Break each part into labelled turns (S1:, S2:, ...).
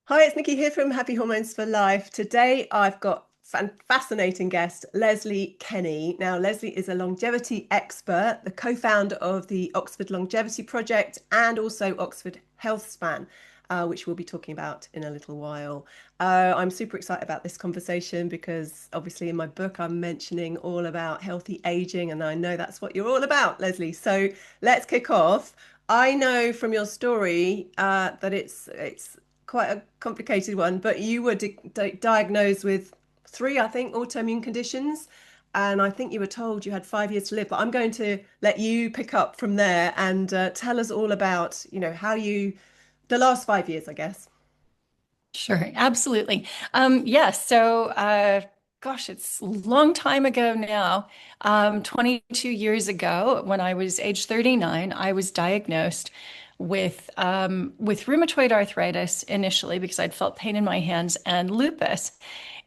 S1: Hi, it's Nikki here from Happy Hormones for Life. Today I've got fascinating guest, Leslie Kenny. Now, Leslie is a longevity expert, the co-founder of the Oxford Longevity Project and also Oxford Health Span, which we'll be talking about in a little while. I'm super excited about this conversation because obviously in my book I'm mentioning all about healthy aging, and I know that's what you're all about, Leslie. So let's kick off. I know from your story that it's quite a complicated one, but you were diagnosed with three, I think, autoimmune conditions. And I think you were told you had 5 years to live. But I'm going to let you pick up from there and tell us all about, how the last 5 years, I guess.
S2: Sure, absolutely. Yes, so gosh, it's a long time ago now. 22 years ago, when I was age 39, I was diagnosed with rheumatoid arthritis initially because I'd felt pain in my hands and lupus.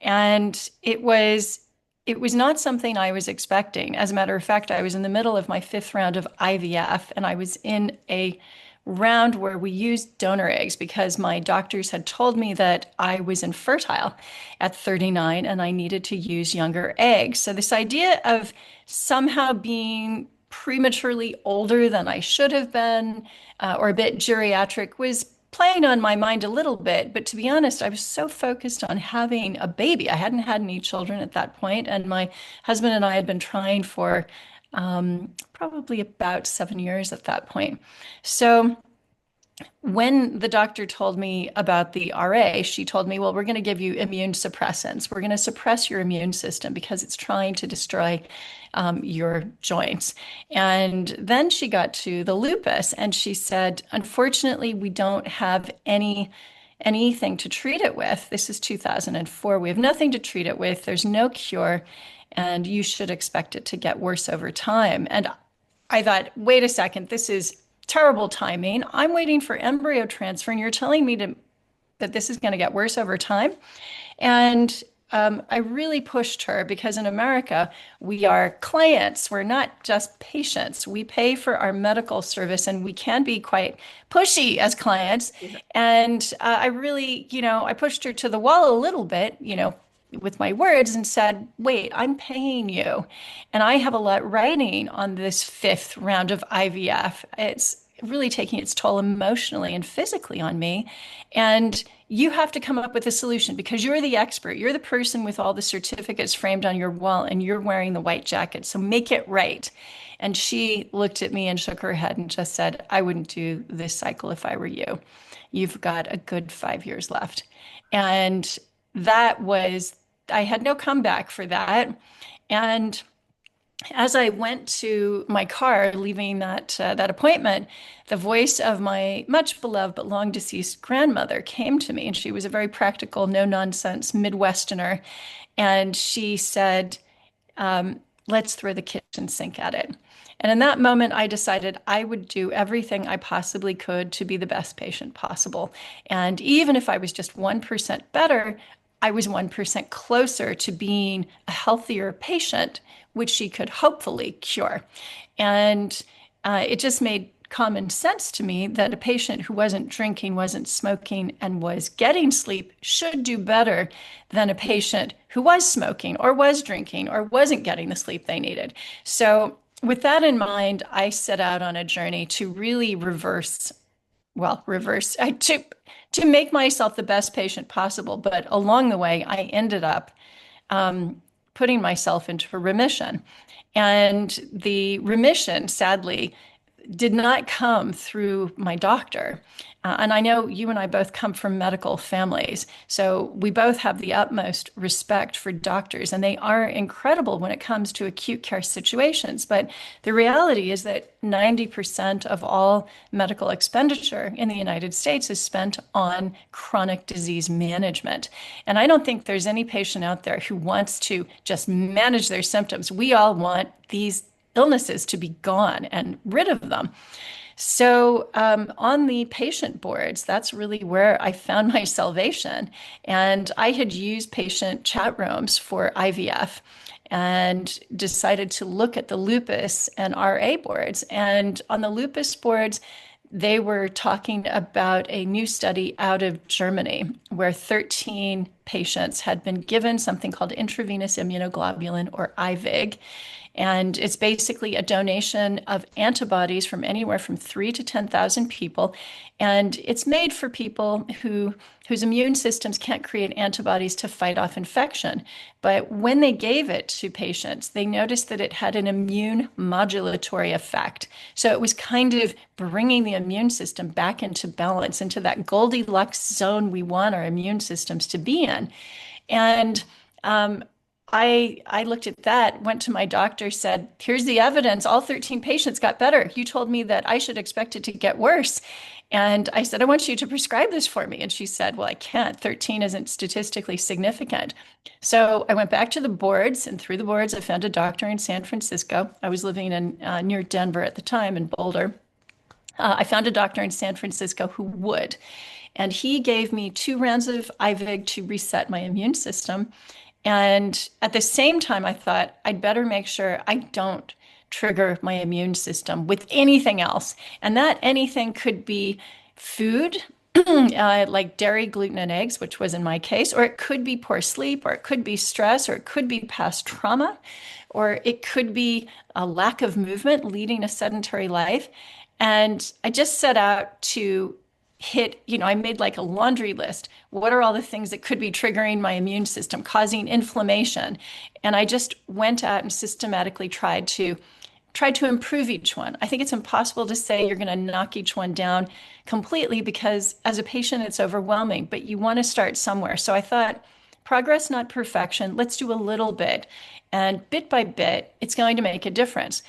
S2: And it was not something I was expecting. As a matter of fact, I was in the middle of my fifth round of IVF, and I was in a round where we used donor eggs because my doctors had told me that I was infertile at 39 and I needed to use younger eggs. So, this idea of somehow being prematurely older than I should have been, or a bit geriatric, was playing on my mind a little bit. But to be honest, I was so focused on having a baby. I hadn't had any children at that point, and my husband and I had been trying for probably about 7 years at that point. So when the doctor told me about the RA, she told me, well, we're going to give you immune suppressants. We're going to suppress your immune system because it's trying to destroy your joints. And then she got to the lupus and she said, unfortunately, we don't have anything to treat it with. This is 2004. We have nothing to treat it with. There's no cure, and you should expect it to get worse over time. And I thought, wait a second, this is terrible timing. I'm waiting for embryo transfer, and you're telling me that this is going to get worse over time. And I really pushed her because in America, we are clients. We're not just patients. We pay for our medical service and we can be quite pushy as clients.
S1: Yeah.
S2: And I really, I pushed her to the wall a little bit, with my words and said, wait, I'm paying you. And I have a lot riding on this fifth round of IVF. It's really taking its toll emotionally and physically on me. And you have to come up with a solution because you're the expert. You're the person with all the certificates framed on your wall and you're wearing the white jacket. So make it right. And she looked at me and shook her head and just said, I wouldn't do this cycle if I were you. You've got a good 5 years left. And that was, I had no comeback for that. And as I went to my car, leaving that appointment, the voice of my much beloved but long deceased grandmother came to me, and she was a very practical, no nonsense Midwesterner, and she said, "Let's throw the kitchen sink at it." And in that moment, I decided I would do everything I possibly could to be the best patient possible. And even if I was just 1% better, I was 1% closer to being a healthier patient, which she could hopefully cure. And it just made common sense to me that a patient who wasn't drinking, wasn't smoking, and was getting sleep should do better than a patient who was smoking or was drinking or wasn't getting the sleep they needed. So, with that in mind, I set out on a journey to really to make myself the best patient possible. But along the way, I ended up putting myself into remission. And the remission, sadly, did not come through my doctor. And I know you and I both come from medical families, so we both have the utmost respect for doctors, and they are incredible when it comes to acute care situations. But the reality is that 90% of all medical expenditure in the United States is spent on chronic disease management. And I don't think there's any patient out there who wants to just manage their symptoms. We all want these illnesses to be gone and rid of them. So, on the patient boards, that's really where I found my salvation. And I had used patient chat rooms for IVF and decided to look at the lupus and RA boards. And on the lupus boards, they were talking about a new study out of Germany where 13 patients had been given something called intravenous immunoglobulin, or IVIG. And it's basically a donation of antibodies from anywhere from 3 to 10,000 people. And it's made for people whose immune systems can't create antibodies to fight off infection. But when they gave it to patients, they noticed that it had an immune modulatory effect. So it was kind of bringing the immune system back into balance, into that Goldilocks zone we want our immune systems to be in. And I looked at that, went to my doctor, said, "Here's the evidence. All 13 patients got better. You told me that I should expect it to get worse." And I said, "I want you to prescribe this for me." And she said, "Well, I can't. 13 isn't statistically significant." So I went back to the boards, and through the boards, I found a doctor in San Francisco. I was living in near Denver at the time, in Boulder. I found a doctor in San Francisco who would. And he gave me 2 rounds of IVIG to reset my immune system. And at the same time, I thought I'd better make sure I don't trigger my immune system with anything else. And that anything could be food, like dairy, gluten, and eggs, which was in my case, or it could be poor sleep, or it could be stress, or it could be past trauma, or it could be a lack of movement leading a sedentary life. And I just set out to I made like a laundry list. What are all the things that could be triggering my immune system, causing inflammation? And I just went out and systematically tried to improve each one. I think it's impossible to say you're going to knock each one down completely because as a patient, it's overwhelming, but you want to start somewhere. So I thought, progress, not perfection. Let's do a little bit. And bit by bit, it's going to make a difference.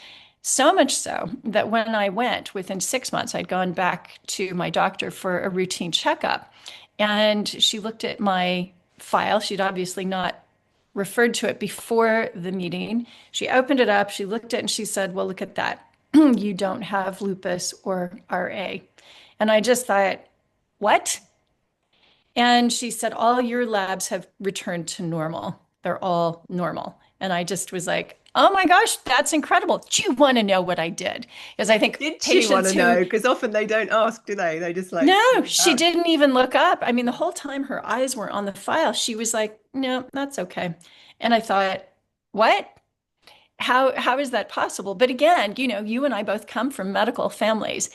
S2: So much so that when I went, within 6 months, I'd gone back to my doctor for a routine checkup. And she looked at my file. She'd obviously not referred to it before the meeting. She opened it up, she looked at it, and she said, "Well, look at that. You don't have lupus or RA." And I just thought, what? And she said, "All your labs have returned to normal. They're all normal." And I just was like, "Oh my gosh, that's incredible. Do you want to know what I did?" Because I think
S1: Did she want
S2: patients
S1: to
S2: who,
S1: know? Because often they don't ask, do they? They just like
S2: no,
S1: scoot
S2: she
S1: back.
S2: didn't even look up. I mean, the whole time her eyes were on the file, she was like, "No, that's okay." And I thought, what? How is that possible? But again, you and I both come from medical families.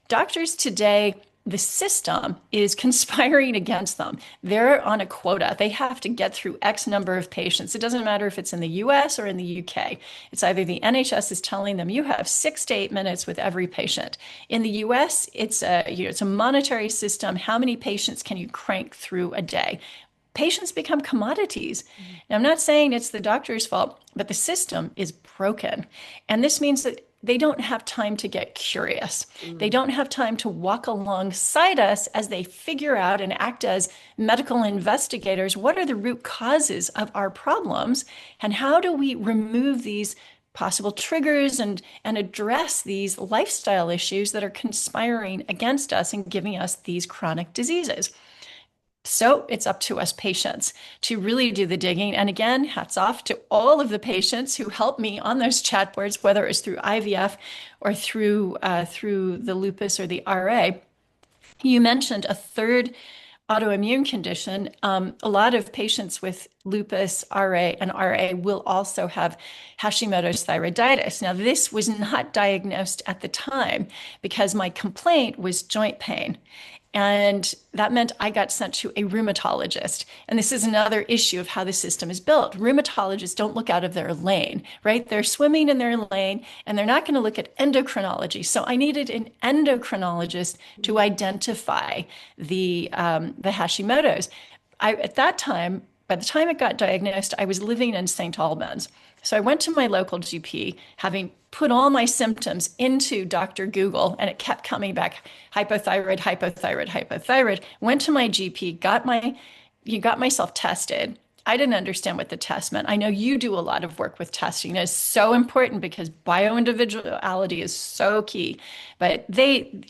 S2: Doctors today, the system is conspiring against them. They're on a quota. They have to get through X number of patients. It doesn't matter if it's in the US or in the UK. It's either the NHS is telling them you have 6 to 8 minutes with every patient. In the US, it's a monetary system. How many patients can you crank through a day? Patients become commodities. And I'm not saying it's the doctor's fault, but the system is broken. And this means that they don't have time to get curious. They don't have time to walk alongside us as they figure out and act as medical investigators. What are the root causes of our problems? And how do we remove these possible triggers and address these lifestyle issues that are conspiring against us and giving us these chronic diseases? So it's up to us patients to really do the digging. And again, hats off to all of the patients who helped me on those chat boards, whether it was through IVF or through the lupus or the RA. You mentioned a third autoimmune condition. A lot of patients with lupus, RA, and RA will also have Hashimoto's thyroiditis. Now, this was not diagnosed at the time because my complaint was joint pain. And that meant I got sent to a rheumatologist. And this is another issue of how the system is built. Rheumatologists don't look out of their lane, right? They're swimming in their lane and they're not going to look at endocrinology. So I needed an endocrinologist to identify the Hashimoto's. At that time, by the time it got diagnosed, I was living in St. Albans. So I went to my local GP, having put all my symptoms into Dr. Google, and it kept coming back, hypothyroid, hypothyroid, hypothyroid. Went to my GP, got myself tested. I didn't understand what the test meant. I know you do a lot of work with testing. It's so important because bioindividuality is so key. But they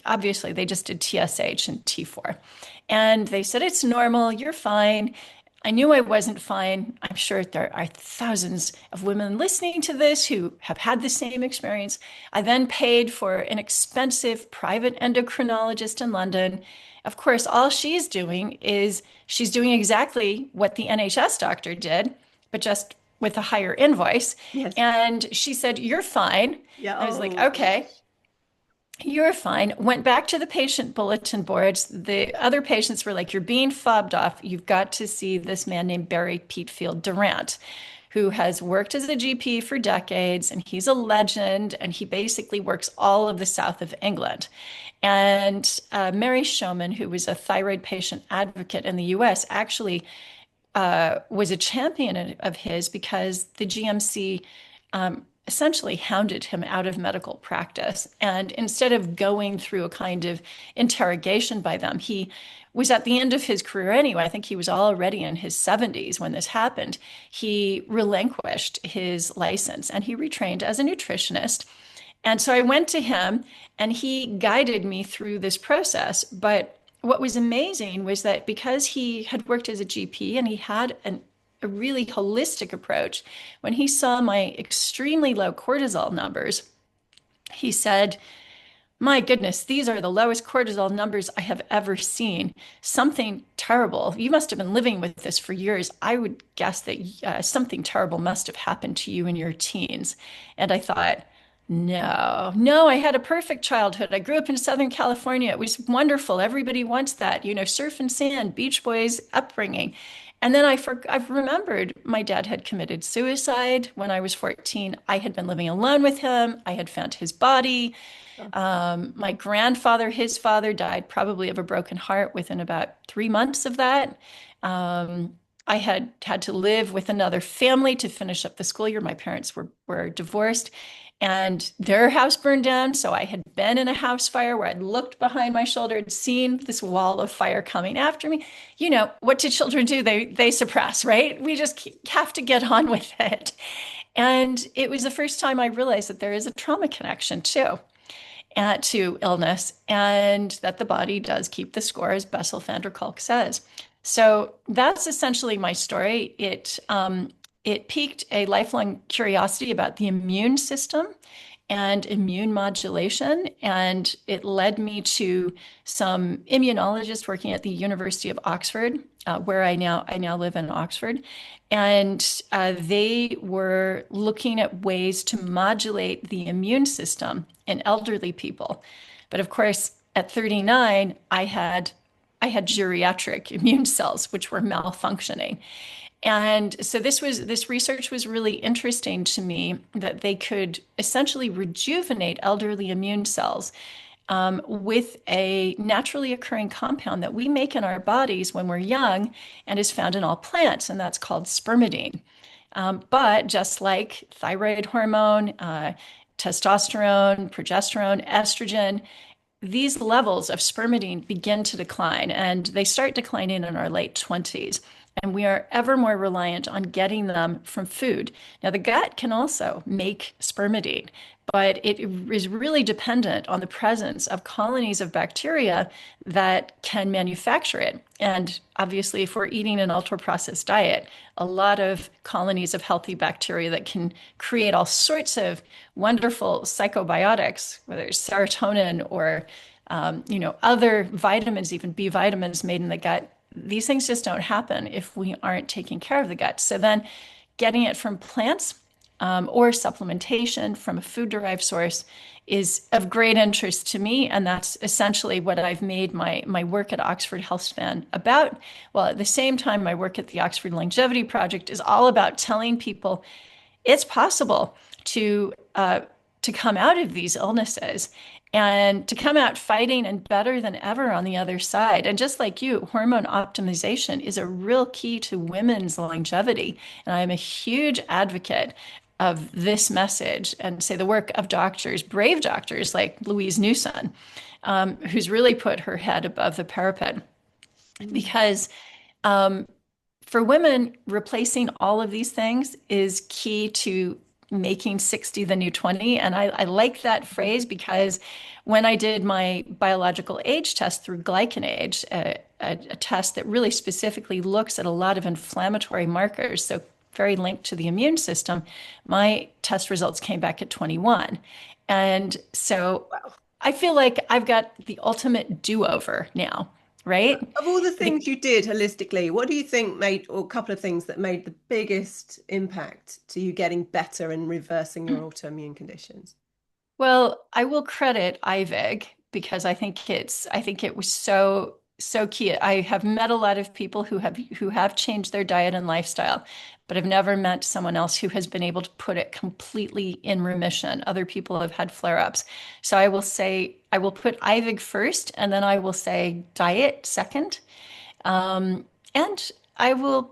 S2: just did TSH and T4. And they said, it's normal, you're fine. I knew I wasn't fine. I'm sure there are thousands of women listening to this who have had the same experience. I then paid for an expensive private endocrinologist in London. Of course, all she's doing is she's doing exactly what the NHS doctor did, but just with a higher invoice.
S1: Yes.
S2: And she said, "You're fine."
S1: Yeah.
S2: I was like,
S1: Oh
S2: "Okay."
S1: gosh.
S2: You're fine. Went back to the patient bulletin boards. The other patients were like, "You're being fobbed off. You've got to see this man named Barry Peatfield Durant, who has worked as a GP for decades, and he's a legend, and he basically works all of the south of England." And Mary Showman, who was a thyroid patient advocate in the US, actually was a champion of his because the GMC essentially hounded him out of medical practice. And instead of going through a kind of interrogation by them, he was at the end of his career anyway. I think he was already in his 70s when this happened. He relinquished his license and he retrained as a nutritionist. And so I went to him and he guided me through this process. But what was amazing was that because he had worked as a GP and he had a really holistic approach, when he saw my extremely low cortisol numbers, he said, "My goodness, these are the lowest cortisol numbers I have ever seen. Something terrible. You must have been living with this for years. I would guess that something terrible must have happened to you in your teens." And I thought, no, no, I had a perfect childhood. I grew up in Southern California. It was wonderful. Everybody wants that, surf and sand, Beach Boys upbringing. And then I've remembered my dad had committed suicide when I was 14. I had been living alone with him. I had found his body.
S1: Oh,
S2: My grandfather, his father, died probably of a broken heart within about 3 months of that. I had to live with another family to finish up the school year. My parents were divorced and their house burned down. So I had been in a house fire where I'd looked behind my shoulder and seen this wall of fire coming after me. What do children do? They suppress, right? We just have to get on with it. And it was the first time I realized that there is a trauma connection too, to illness, and that the body does keep the score, as Bessel van der Kolk says. So that's essentially my story. It piqued a lifelong curiosity about the immune system and immune modulation, and it led me to some immunologists working at the University of Oxford, where I now live in Oxford, and they were looking at ways to modulate the immune system in elderly people. But of course, at 39, I had geriatric immune cells, which were malfunctioning. And so this research was really interesting to me, that they could essentially rejuvenate elderly immune cells with a naturally occurring compound that we make in our bodies when we're young and is found in all plants, and that's called spermidine. But just like thyroid hormone, testosterone, progesterone, estrogen, these levels of spermidine begin to decline, and they start declining in our late 20s. And we are ever more reliant on getting them from food. Now, the gut can also make spermidine, but it is really dependent on the presence of colonies of bacteria that can manufacture it. And obviously, if we're eating an ultra-processed diet, a lot of colonies of healthy bacteria that can create all sorts of wonderful psychobiotics, whether it's serotonin or other vitamins, even B vitamins made in the gut. These things just don't happen if we aren't taking care of the gut. So then getting it from plants or supplementation from a food-derived source is of great interest to me. And that's essentially what I've made my work at Oxford Healthspan about. Well, at the same time, my work at the Oxford Longevity Project is all about telling people it's possible to come out of these illnesses and to come out fighting and better than ever on the other side. And just like you, hormone optimization is a real key to women's longevity. And I'm a huge advocate of this message and say the work of doctors, brave doctors like Louise Newson, who's really put her head above the parapet. Because for women, replacing all of these things is key to making 60 the new 20. And I like that phrase because when I did my biological age test through GlycanAge a test that really specifically looks at a lot of inflammatory markers, so very linked to the immune system, my test results came back at 21. And so
S1: Wow.
S2: I feel like I've got the ultimate do-over now, right?
S1: Of all the
S2: The
S1: things you did holistically, what do you think made, or a couple of things that made the biggest impact to you getting better and reversing your autoimmune conditions?
S2: Well, I will credit IVIG because I think it was so key. I have met a lot of people who have changed their diet and lifestyle, but I've never met someone else who has been able to put it completely in remission. Other people have had flare-ups. So I will say I will put IVIG first, and then I will say diet second. And I will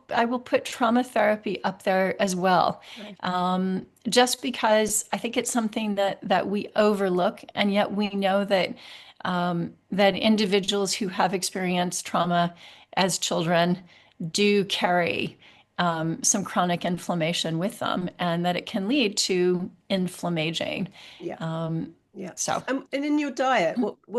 S2: put trauma therapy up there as well,
S1: Right.
S2: just because I think it's something that we overlook, and yet we know that that individuals who have experienced trauma as children do carry some chronic inflammation with them, and that it can lead to inflammaging.
S1: Yeah.
S2: Um,
S1: Yeah.
S2: so.
S1: And in your diet,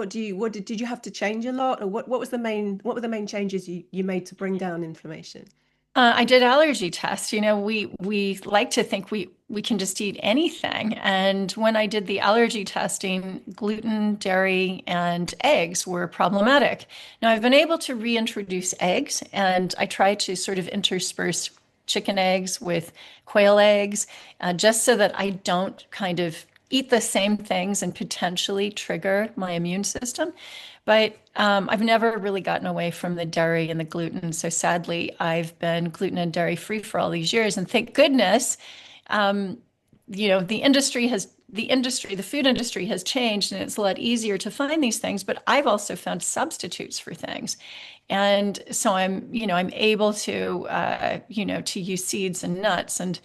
S1: did you have to change a lot, or what were the main changes you made to bring down inflammation?
S2: I did allergy tests. You know, we like to think we can just eat anything. And when I did the allergy testing, gluten, dairy, and eggs were problematic. Now I've been able to reintroduce eggs, and I try to sort of intersperse chicken eggs with quail eggs, just so that I don't kind of eat the same things and potentially trigger my immune system. But I've never really gotten away from the dairy and the gluten. So sadly, I've been gluten and dairy free for all these years. And thank goodness, um, you know, the food industry has changed, and it's a lot easier to find these things. But I've also found substitutes for things. And so I'm able to, to use seeds and nuts and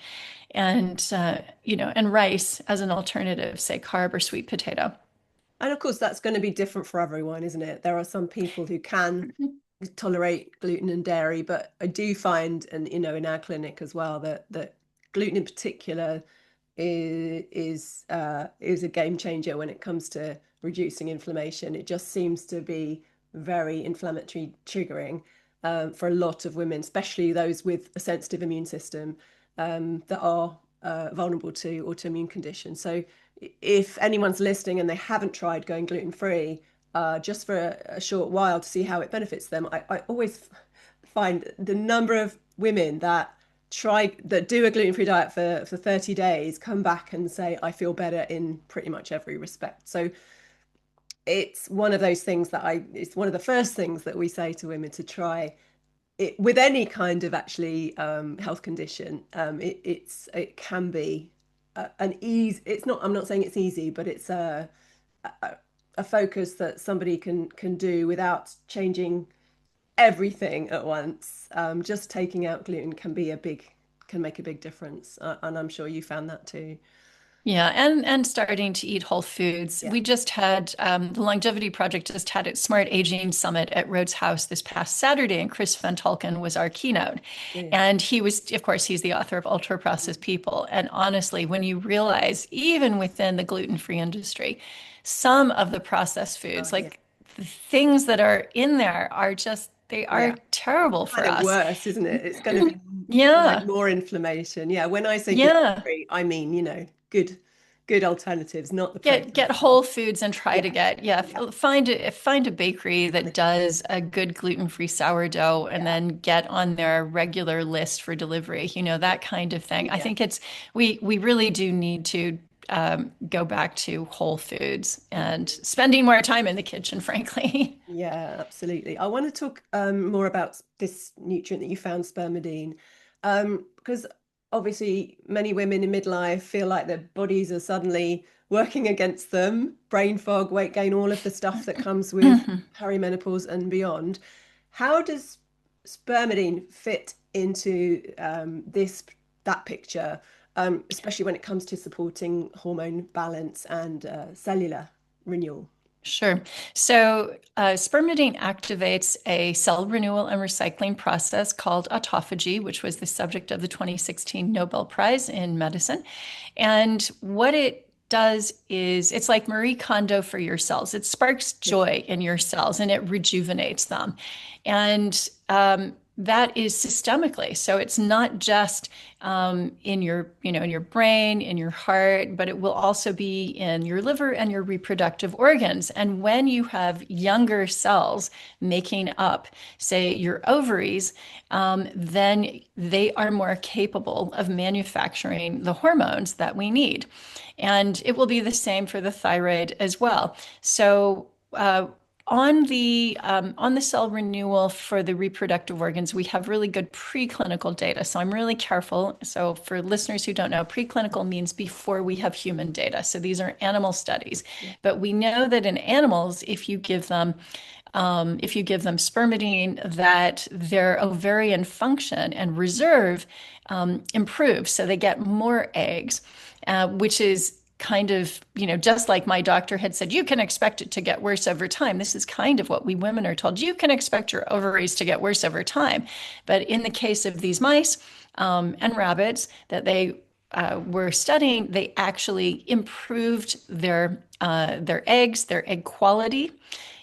S2: rice as an alternative, say carb or sweet potato.
S1: And of course, that's going to be different for everyone, isn't it? There are some people who can tolerate gluten and dairy, but I do find, and in our clinic as well, that gluten in particular is a game changer when it comes to reducing inflammation. It just seems to be very inflammatory triggering for a lot of women, especially those with a sensitive immune system that are vulnerable to autoimmune conditions. So if anyone's listening and they haven't tried going gluten free, just for a short while to see how it benefits them, I always find the number of women that do a gluten-free diet for 30 days come back and say, I feel better in pretty much every respect. So it's one of those things it's one of the first things that we say to women to try it with any kind of actually health condition. It can be an ease. It's not. I'm not saying it's easy, but it's a focus that somebody can do without changing everything at once. Just taking out gluten can make a big difference, and I'm sure you found that too.
S2: Yeah, and starting to eat whole foods.
S1: Yeah,
S2: We just had the Longevity Project just had its Smart Aging Summit at Rhodes House this past Saturday, and Chris Van Tulken was our keynote.
S1: yeah,
S2: And he was, of course, he's the author of Ultra Processed People. And honestly, when you realize, even within the gluten-free industry, some of the processed foods,
S1: yeah,
S2: like the things that are in there, are just they are
S1: yeah.
S2: terrible for
S1: Kind of
S2: us.
S1: worse, isn't it? It's going to be like
S2: Yeah.
S1: more inflammation. Yeah, when I say gluten
S2: Yeah.
S1: free, I mean good alternatives, not the
S2: Get
S1: processed stuff.
S2: Whole Foods and try to
S1: Yeah,
S2: get, yeah,
S1: yeah,
S2: find a bakery that does a good gluten-free sourdough, and
S1: yeah,
S2: then get on their regular list for delivery, that kind of thing. I
S1: yeah.
S2: think we really do need to go back to whole foods and spending more time in the kitchen, frankly.
S1: Yeah, absolutely. I want to talk more about this nutrient that you found, spermidine, because obviously many women in midlife feel like their bodies are suddenly working against them, brain fog, weight gain, all of the stuff that comes with perimenopause and beyond. How does spermidine fit into that picture, especially when it comes to supporting hormone balance and cellular renewal?
S2: Sure. So, spermidine activates a cell renewal and recycling process called autophagy, which was the subject of the 2016 Nobel Prize in Medicine. And what it does is it's like Marie Kondo for your cells. It sparks joy in your cells and it rejuvenates them. And that is systemically. So it's not just in your, in your brain, in your heart, but it will also be in your liver and your reproductive organs. And when you have younger cells making up, say, your ovaries, then they are more capable of manufacturing the hormones that we need. And it will be the same for the thyroid as well. So, on the cell renewal for the reproductive organs, we have really good preclinical data. So I'm really careful. So for listeners who don't know, preclinical means before we have human data. So these are animal studies. But we know that in animals, if you give them spermidine, that their ovarian function and reserve improves. So they get more eggs, which is kind of, just like my doctor had said, you can expect it to get worse over time. This is kind of what we women are told. You can expect your ovaries to get worse over time. But in the case of these mice and rabbits that they were studying, they actually improved their eggs, their egg quality.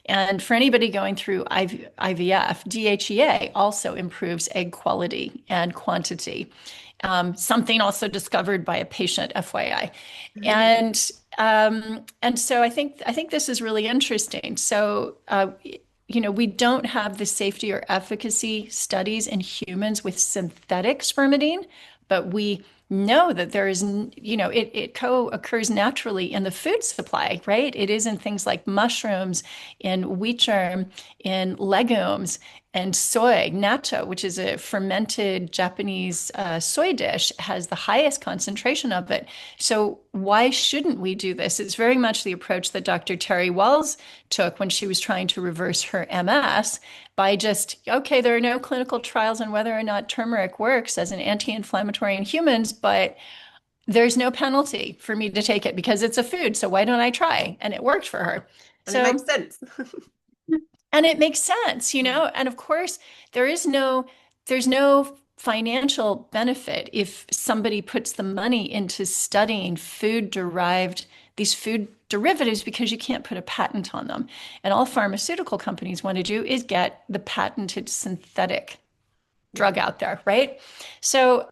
S2: And for anybody going through IVF, DHEA also improves egg quality and quantity. Something also discovered by a patient, FYI. And so I think this is really interesting. So we don't have the safety or efficacy studies in humans with synthetic spermidine, but we know that there is, it co-occurs naturally in the food supply, right? It is in things like mushrooms, in wheat germ, in legumes, and soy. Natto, which is a fermented Japanese soy dish, has the highest concentration of it. So why shouldn't we do this? It's very much the approach that Dr. Terry Wells took when she was trying to reverse her MS by just, okay, there are no clinical trials on whether or not turmeric works as an anti-inflammatory in humans, but there's no penalty for me to take it because it's a food. So why don't I try? And it worked for her.
S1: And it
S2: So
S1: makes sense.
S2: and it makes sense, and of course, there's no financial benefit if somebody puts the money into studying these food derivatives because you can't put a patent on them. And all pharmaceutical companies want to do is get the patented synthetic drug out there, right? So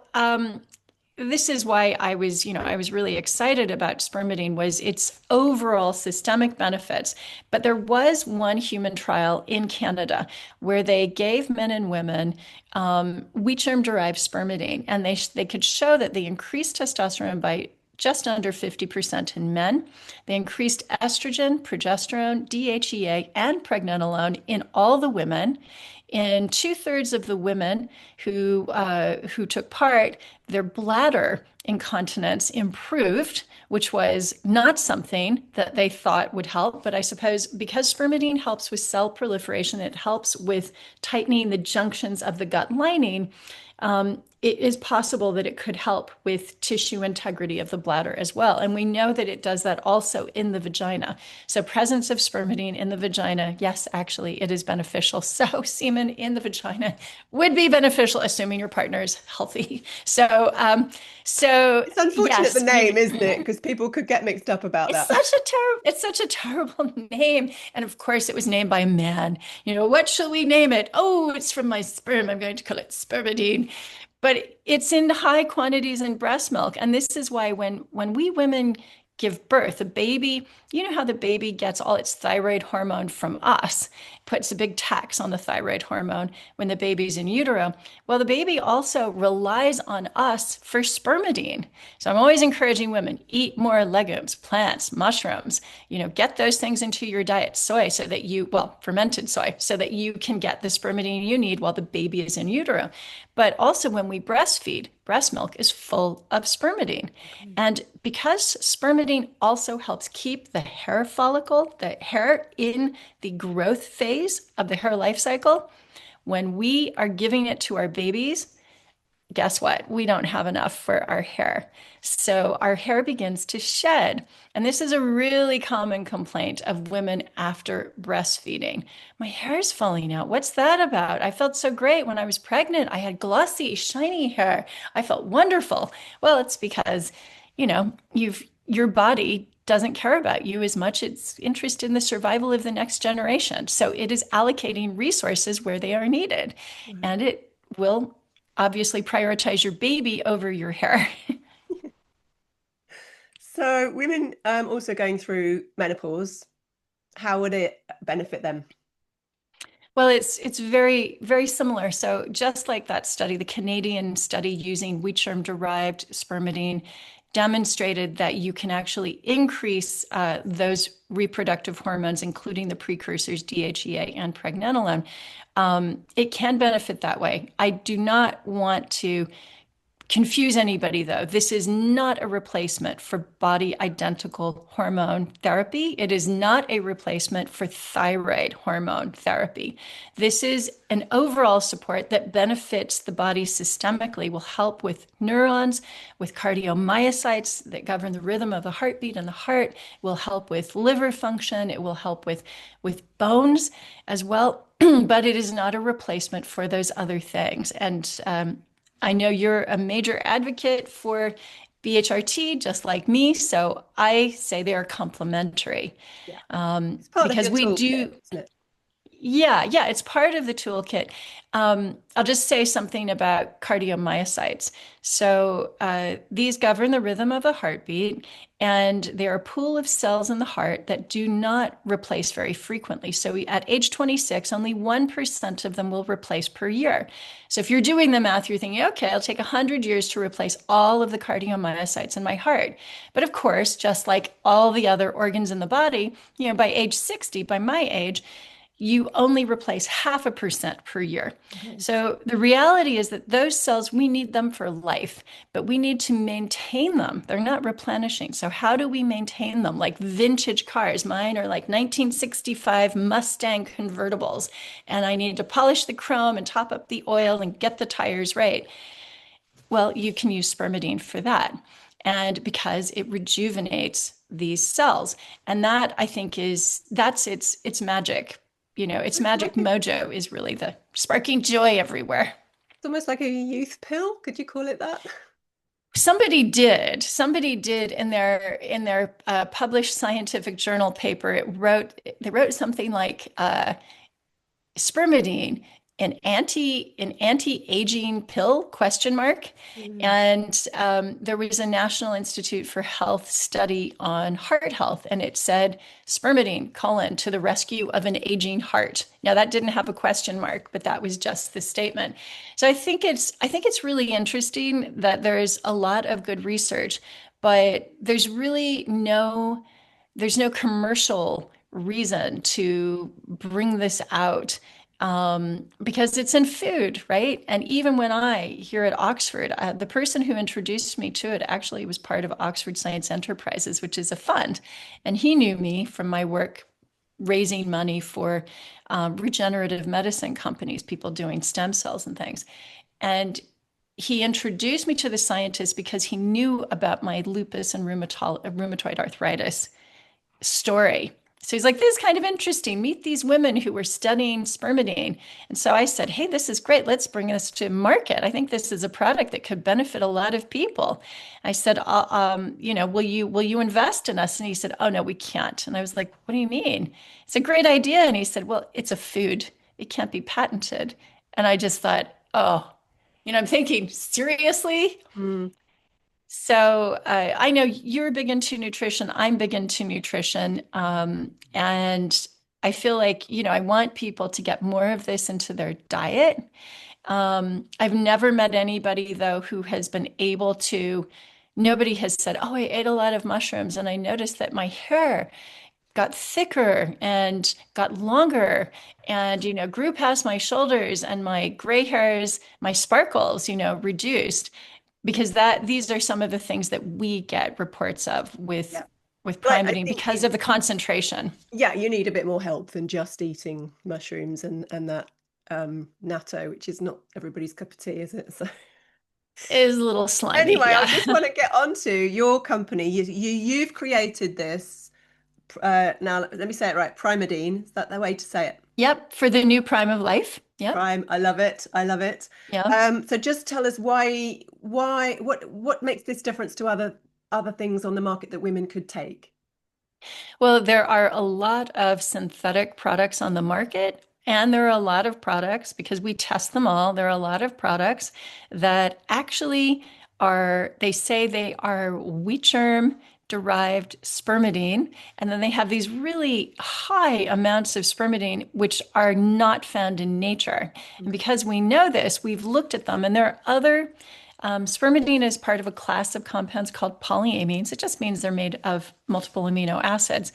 S2: this is why I was really excited about spermidine was its overall systemic benefits. But there was one human trial in Canada where they gave men and women wheat germ-derived spermidine, and they could show that they increased testosterone by just under 50% in men. They increased estrogen, progesterone, DHEA, and pregnenolone in all the women. In 2/3 of the women who took part, their bladder incontinence improved, which was not something that they thought would help. But I suppose because spermidine helps with cell proliferation, it helps with tightening the junctions of the gut lining. It is possible that it could help with tissue integrity of the bladder as well. And we know that it does that also in the vagina. So presence of spermidine in the vagina, yes, actually, it is beneficial. So semen in the vagina would be beneficial, assuming your partner is healthy. So
S1: It's unfortunate,
S2: yes,
S1: the name, isn't it? Because people could get mixed up about that.
S2: it's such a terrible name. And of course, it was named by a man. What shall we name it? Oh, it's from my sperm. I'm going to call it spermidine. But it's in high quantities in breast milk. And this is why when we women give birth, a baby, you know how the baby gets all its thyroid hormone from us, puts a big tax on the thyroid hormone when the baby's in utero. Well, the baby also relies on us for spermidine. So I'm always encouraging women, eat more legumes, plants, mushrooms, get those things into your diet, soy, so that fermented soy, so that you can get the spermidine you need while the baby is in utero. But also when we breastfeed, breast milk is full of spermidine. And because spermidine also helps keep the hair follicle, the hair in the growth phase of the hair life cycle, when we are giving it to our babies, guess what? We don't have enough for our hair. So our hair begins to shed. And this is a really common complaint of women after breastfeeding. My hair is falling out. What's that about? I felt so great when I was pregnant. I had glossy, shiny hair. I felt wonderful. Well, it's because, your body doesn't care about you as much. It's interested in the survival of the next generation. So it is allocating resources where they are needed.
S1: Right.
S2: And it will obviously prioritize your baby over your hair.
S1: So women also going through menopause, how would it benefit them?
S2: Well, it's very, very similar. So just like that study, the Canadian study using wheat germ-derived spermidine demonstrated that you can actually increase those reproductive hormones, including the precursors DHEA and pregnenolone. It can benefit that way. I do not want to confuse anybody though. This is not a replacement for body identical hormone therapy. It is not a replacement for thyroid hormone therapy. This is an overall support that benefits the body systemically, will help with neurons, with cardiomyocytes that govern the rhythm of the heartbeat in the heart, will help with liver function, it will help with bones as well. But it is not a replacement for those other things. And I know you're a major advocate for BHRT, just like me. So I say they are complementary
S1: Yeah. It's part of
S2: because
S1: your
S2: we
S1: toolkit,
S2: do,
S1: isn't it?
S2: yeah, it's part of the toolkit. I'll just say something about cardiomyocytes. So these govern the rhythm of the heartbeat, and they're a pool of cells in the heart that do not replace very frequently. So at age 26, only 1% of them will replace per year. So if you're doing the math, you're thinking, okay, I'll take 100 years to replace all of the cardiomyocytes in my heart. But of course, just like all the other organs in the body, by age 60, by my age, you only replace 0.5% per year.
S1: Right.
S2: So the reality is that those cells, we need them for life, but we need to maintain them. They're not replenishing. So how do we maintain them? Like vintage cars. Mine are like 1965 Mustang convertibles, and I need to polish the chrome and top up the oil and get the tires right. Well, you can use spermidine for that. And because it rejuvenates these cells. And that I think that's its magic. Its
S1: It's
S2: magic
S1: like a,
S2: mojo is really the sparking joy everywhere.
S1: it's almost like a youth pill. Could you call it that?
S2: Somebody did in their published scientific journal paper. They wrote something like spermidine, an anti-aging pill, question mark.
S1: Mm.
S2: And there was a National Institute for Health study on heart health, and it said spermidine, to the rescue of an aging heart. Now that didn't have a question mark, but that was just the statement. So I think it's really interesting that there's a lot of good research, but there's no commercial reason to bring this out because it's in food, right? And even when here at Oxford, the person who introduced me to it actually was part of Oxford Science Enterprises, which is a fund. And he knew me from my work raising money for regenerative medicine companies, people doing stem cells and things. And he introduced me to the scientists because he knew about my lupus and rheumatoid arthritis story. So he's like, this is kind of interesting. Meet these women who were studying spermidine. And so I said, hey, this is great. Let's bring this to market. I think this is a product that could benefit a lot of people. I said, will you invest in us? And he said, oh, no, we can't. And I was like, what do you mean? It's a great idea. And he said, well, it's a food. It can't be patented. And I just thought, oh, I'm thinking, seriously?
S1: Mm.
S2: So I know you're big into nutrition. I'm big into nutrition. And I feel like, I want people to get more of this into their diet. I've never met anybody, though, who has been able to, nobody has said, oh, I ate a lot of mushrooms and I noticed that my hair got thicker and got longer and, grew past my shoulders and my gray hairs, my sparkles, reduced because these are some of the things that we get reports of with
S1: Yeah.
S2: with
S1: But I
S2: primidine
S1: think
S2: because of the concentration.
S1: yeah, you need a bit more help than just eating mushrooms and that natto, which is not everybody's cup of tea, is it? So
S2: It is a little slimy,
S1: anyway, I
S2: yeah.
S1: just want to get onto your company. You've created this. Now let me say it right. Primadine. Is that the way to say it?
S2: Yep, for the new prime of life. Yep.
S1: Prime. I love it. I love it.
S2: Yeah.
S1: So just tell us what makes this difference to other other things on the market that women could take?
S2: Well, there are a lot of synthetic products on the market, and there are a lot of products, because we test them all, there are a lot of products that actually are, they say they are wheat germ derived spermidine, and then they have these really high amounts of spermidine, which are not found in nature. And because we know this, we've looked at them, and there are other spermidine is part of a class of compounds called polyamines. It just means they're made of multiple amino acids.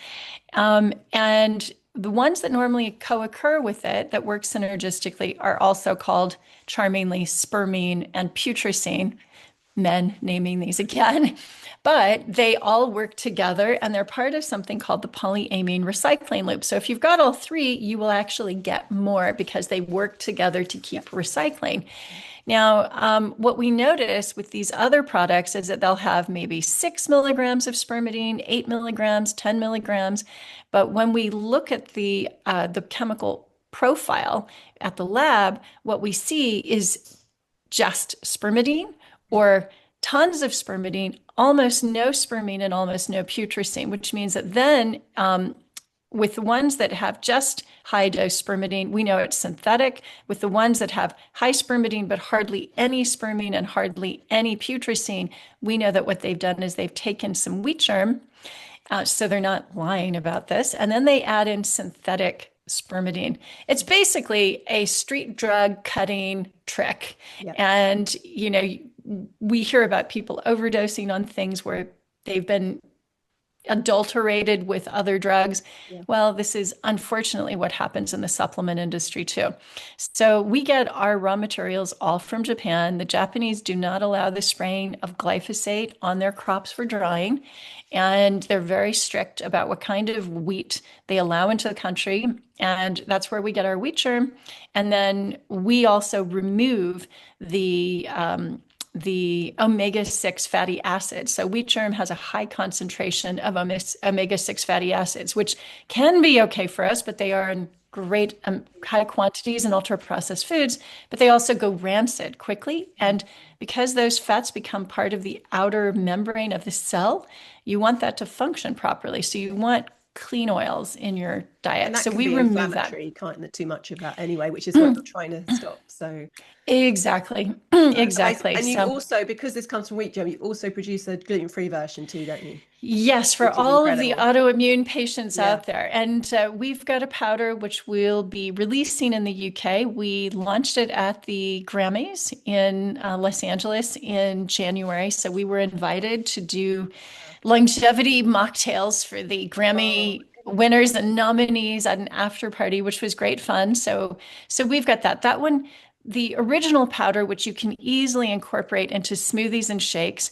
S2: And the ones that normally co-occur with it that work synergistically are also called, charmingly, spermine and putrescine, men naming these again. But they all work together and they're part of something called the polyamine recycling loop. So if you've got all three, you will actually get more because they work together to keep recycling. Now, what we notice with these other products is that they'll have maybe 6 milligrams of spermidine, 8 milligrams, 10 milligrams. But when we look at the chemical profile at the lab, what we see is just spermidine or tons of spermidine, almost no spermine, and almost no putrescine, which means that then with the ones that have just high dose spermidine, we know it's synthetic. With the ones that have high spermidine, but hardly any spermine and hardly any putrescine, we know that what they've done is they've taken some wheat germ, so they're not lying about this, and then they add in synthetic spermidine. It's basically a street drug cutting trick.
S1: Yeah.
S2: And, we hear about people overdosing on things where they've been adulterated with other drugs.
S1: Yeah.
S2: Well, this is unfortunately what happens in the supplement industry too. So we get our raw materials all from Japan. The Japanese do not allow the spraying of glyphosate on their crops for drying. And they're very strict about what kind of wheat they allow into the country. And that's where we get our wheat germ. And then we also remove the omega-6 fatty acids. So wheat germ has a high concentration of omega-6 fatty acids, which can be okay for us, but they are in great high quantities in ultra-processed foods, but they also go rancid quickly. And because those fats become part of the outer membrane of the cell, you want that to function properly. So you want clean oils in your diet.
S1: And that
S2: so
S1: can
S2: we
S1: be
S2: remove that.
S1: inflammatory, can't it? Too much of that anyway, which is what you're trying to stop. So
S2: Exactly.
S1: that's amazing.
S2: Exactly.
S1: And you
S2: So
S1: also, because this comes from wheat germ, you also produce a gluten-free version too, don't you?
S2: yes, for
S1: Which is
S2: all of the
S1: incredible.
S2: autoimmune patients
S1: Yeah.
S2: out there. And we've got a powder which we'll be releasing in the UK. We launched it at the Grammys in Los Angeles in January. So we were invited to do longevity mocktails for the
S1: Oh,
S2: Grammy winners and nominees at an after party, which was great fun. So we've got that. That one, the original powder, which you can easily incorporate into smoothies and shakes,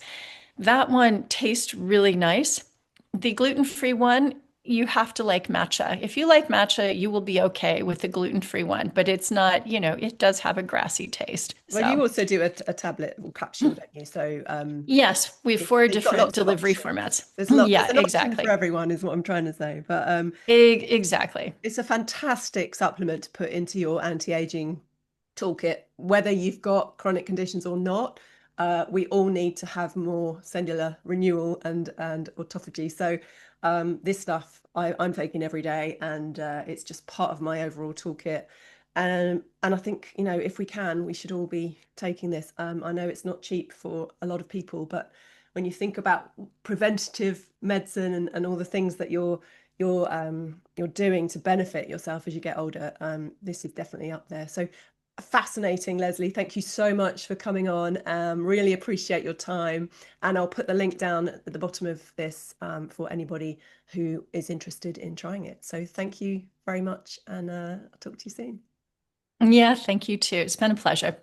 S2: that one tastes really nice. The gluten-free one, you have to like matcha. If you like matcha, you will be okay with the gluten-free one, but it's not, it does have a grassy taste.
S1: well, you
S2: So,
S1: also do a tablet or capsule, don't you? So
S2: yes, we have four
S1: you've got
S2: different
S1: lots of
S2: delivery
S1: options.
S2: formats.
S1: There's
S2: Yeah,
S1: an option for
S2: exactly.
S1: everyone, is what I'm trying to say. But
S2: Exactly.
S1: it's a fantastic supplement to put into your anti-aging toolkit, whether you've got chronic conditions or not. We all need to have more cellular renewal and autophagy. So this stuff I'm taking every day, and it's just part of my overall toolkit. And I think, if we can, we should all be taking this. I know it's not cheap for a lot of people, but when you think about preventative medicine and all the things that you're doing to benefit yourself as you get older, this is definitely up there. So fascinating, Leslie. Thank you so much for coming on. Really appreciate your time. And I'll put the link down at the bottom of this for anybody who is interested in trying it. So thank you very much, and I'll talk to you soon.
S2: Yeah, thank you too. It's been a pleasure.